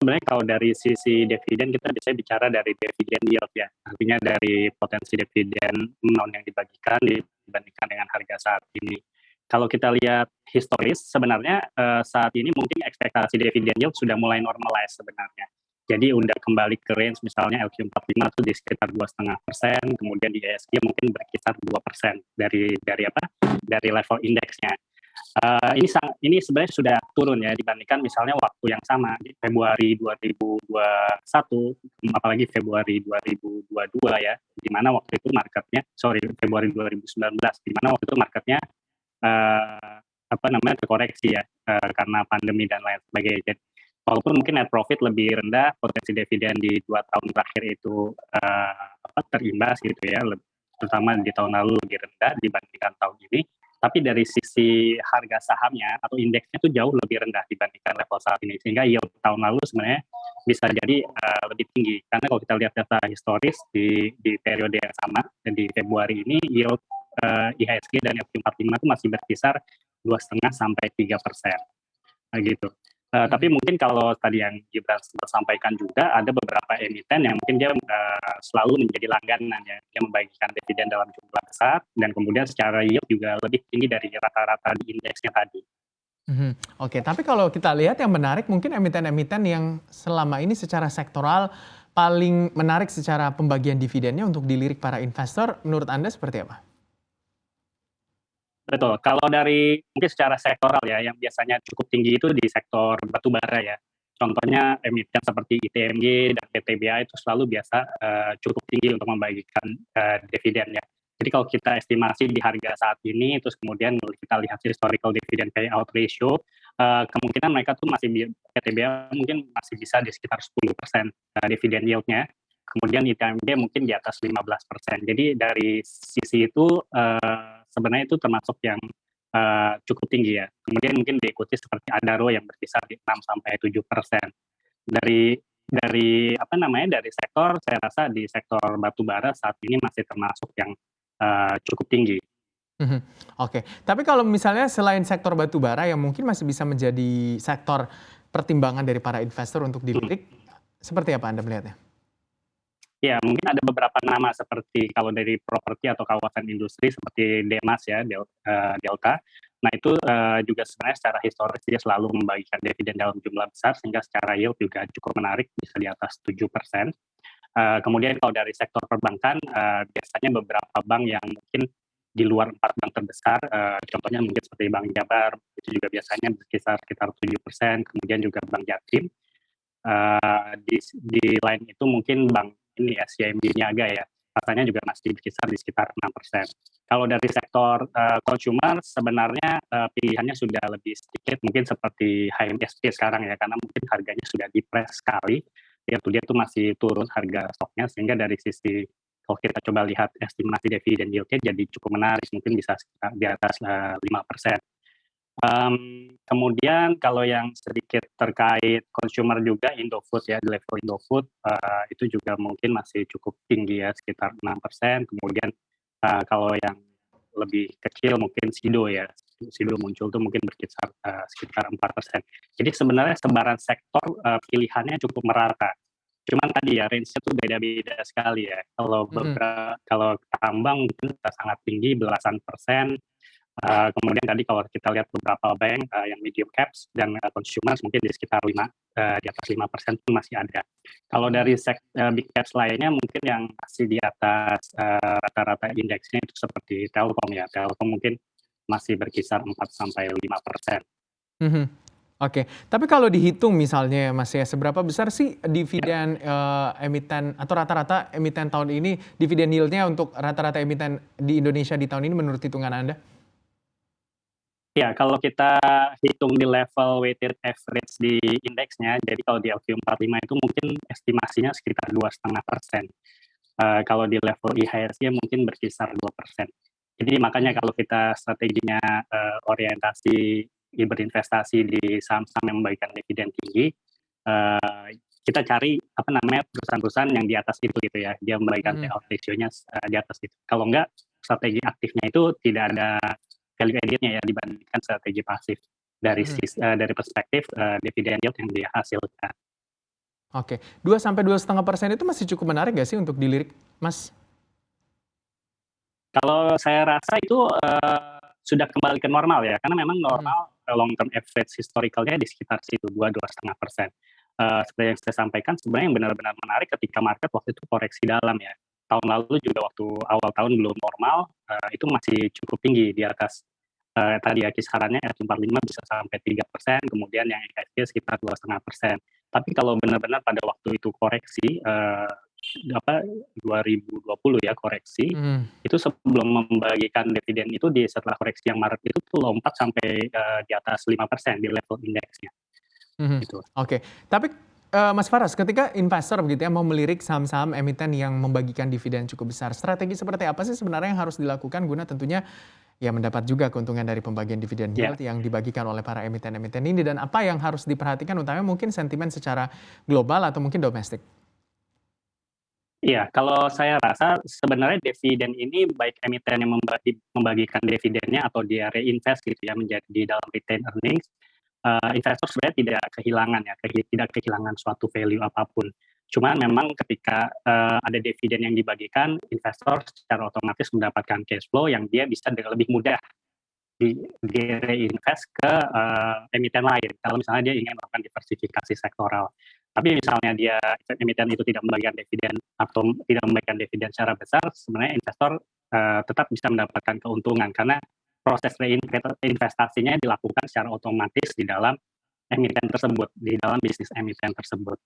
sebenarnya kalau dari sisi dividen kita bisa bicara dari dividen yield ya, artinya dari potensi dividen non yang dibagikan dibandingkan dengan harga saat ini. Kalau kita lihat historis sebenarnya, saat ini mungkin ekspektasi dividen yield sudah mulai normalize sebenarnya. Jadi udah kembali ke range misalnya LQ45 tuh di sekitar 2,5%, kemudian di ESG mungkin berkisar 2% dari apa, dari level indeksnya. Ini sebenarnya sudah turun ya dibandingkan misalnya waktu yang sama di Februari 2021, apalagi Februari 2022 ya, di mana waktu itu Februari 2019, di mana waktu itu marketnya terkoreksi ya karena pandemi dan lain sebagainya. Walaupun mungkin net profit lebih rendah, potensi dividen di 2 tahun terakhir itu terimbas gitu ya, terutama di tahun lalu lebih rendah dibandingkan tahun ini. Tapi dari sisi harga sahamnya atau indeksnya itu jauh lebih rendah dibandingkan level saat ini, sehingga yield tahun lalu sebenarnya bisa jadi lebih tinggi. Karena kalau kita lihat data historis di periode yang sama, dan di Februari ini yield IHSG dan LQ45 itu masih berkisar 2,5-3%, gitu. Tapi mungkin kalau tadi yang Gibran sampaikan juga ada beberapa emiten yang mungkin dia selalu menjadi langganan ya, dia membagikan dividen dalam jumlah besar dan kemudian secara yield juga lebih tinggi dari rata-rata di indeksnya tadi. Oke, tapi kalau kita lihat yang menarik mungkin emiten-emiten yang selama ini secara sektoral paling menarik secara pembagian dividennya untuk dilirik para investor, menurut Anda seperti apa? Betul, kalau dari mungkin secara sektoral ya, yang biasanya cukup tinggi itu di sektor batubara ya. Contohnya emiten seperti ITMG dan PTBA itu selalu biasa cukup tinggi untuk membagikan dividen ya. Jadi kalau kita estimasi di harga saat ini, terus kemudian kita lihat historical dividend payout ratio, kemungkinan mereka tuh PTBA mungkin masih bisa di sekitar 10% dividen yield-nya. Kemudian ITMG mungkin di atas 15%. Jadi dari sisi itu sebenarnya itu termasuk yang cukup tinggi ya. Kemudian mungkin diikuti seperti Adaro yang berkisar di 6-7%. Dari sektor, saya rasa di sektor batubara saat ini masih termasuk yang cukup tinggi. Oke, tapi kalau misalnya selain sektor batubara yang mungkin masih bisa menjadi sektor pertimbangan dari para investor untuk dilirik, seperti apa Anda melihatnya? Ya, mungkin ada beberapa nama seperti kalau dari properti atau kawasan industri seperti Demas ya, Delta. Nah itu juga sebenarnya secara historis dia selalu membagikan dividen dalam jumlah besar sehingga secara yield juga cukup menarik, bisa di atas 7%. Kemudian kalau dari sektor perbankan, biasanya beberapa bank yang mungkin di luar 4 bank terbesar, contohnya mungkin seperti Bank Jabar, itu juga biasanya berkisar sekitar 7%, kemudian juga Bank Jatim. Di lain itu mungkin bank ini ya, CIMB Niaga ya, rasanya juga masih berkisar di sekitar 6%. Kalau dari sektor consumer sebenarnya pilihannya sudah lebih sedikit, mungkin seperti HMSP sekarang ya, karena mungkin harganya sudah depress sekali, dia tuh masih turun harga stoknya, sehingga dari sisi kalau kita coba lihat estimasi dividen yield-nya jadi cukup menarik, mungkin bisa sekitar di atas 5%. Kemudian kalau yang sedikit terkait consumer juga Indofood ya, di level Indofood itu juga mungkin masih cukup tinggi ya, sekitar 6%. Kemudian kalau yang lebih kecil mungkin Sido ya, Sido muncul tuh mungkin berkisar sekitar 4%. Jadi sebenarnya sebaran sektor pilihannya cukup merata. Cuman tadi ya range-nya tuh beda-beda sekali ya. Kalau tambang mungkin sangat tinggi belasan persen. Kemudian tadi kalau kita lihat beberapa bank yang medium caps dan consumer mungkin di sekitar di atas 5% pun masih ada. Kalau dari big caps lainnya mungkin yang masih di atas rata-rata indeksnya itu seperti Telkom ya. Telkom mungkin masih berkisar 4-5%. Oke, tapi kalau dihitung misalnya Mas ya, seberapa besar sih dividen emiten atau rata-rata emiten tahun ini, dividen yield-nya untuk rata-rata emiten di Indonesia di tahun ini menurut hitungan Anda? Ya, kalau kita hitung di level weighted average di indeksnya, jadi kalau di LQ45 itu mungkin estimasinya sekitar 2,5%. Kalau di level IHSG mungkin berkisar 2%. Jadi makanya kalau kita strateginya orientasi berinvestasi di saham-saham yang membagikan dividen tinggi, kita cari perusahaan-perusahaan yang di atas itu gitu ya, dia membagikan payout ratio-nya di atas itu. Kalau enggak, strategi aktifnya itu tidak ada value added-nya ya dibandingkan strategi pasif dari perspektif dividen yield yang dihasilkan. Oke, 2 sampai 2,5% itu masih cukup menarik nggak sih untuk dilirik, Mas? Kalau saya rasa itu sudah kembali ke normal ya, karena memang Mhm, normal long term average historicalnya di sekitar situ 2,5%. Seperti yang saya sampaikan sebenarnya yang benar-benar menarik ketika market waktu itu koreksi dalam ya. Tahun lalu juga waktu awal tahun belum normal, itu masih cukup tinggi di atas tadi ya kisarannya S45 bisa sampai 3%, kemudian yang IHSG sekitar 2,5%. Tapi kalau benar-benar pada waktu itu koreksi, apa 2020 ya koreksi, mhm, itu sebelum membagikan dividen itu setelah koreksi yang Maret itu tuh lompat sampai di atas 5% di level indeksnya mhm. gitu. Oke, tapi, Mas Faras, ketika investor begitu ya mau melirik saham-saham emiten yang membagikan dividen cukup besar, strategi seperti apa sih sebenarnya yang harus dilakukan guna tentunya ya mendapat juga keuntungan dari pembagian dividen Ya, yield yang dibagikan oleh para emiten-emiten ini dan apa yang harus diperhatikan utamanya mungkin sentimen secara global atau mungkin domestik? iya, kalau saya rasa sebenarnya dividen ini baik emiten yang membagikan dividennya atau dia reinvest gitu ya menjadi di dalam retained earnings, investor sebenarnya tidak kehilangan ya, tidak kehilangan suatu value apapun. Cuman memang ketika ada dividen yang dibagikan, investor secara otomatis mendapatkan cash flow yang dia bisa dengan lebih mudah di-reinvest ke emiten lain, kalau misalnya dia ingin melakukan diversifikasi sektoral. Tapi misalnya dia emiten itu tidak membagikan dividen atau tidak membagikan dividen secara besar, sebenarnya investor tetap bisa mendapatkan keuntungan karena proses reinvestasinya dilakukan secara otomatis di dalam emiten tersebut, di dalam bisnis emiten tersebut.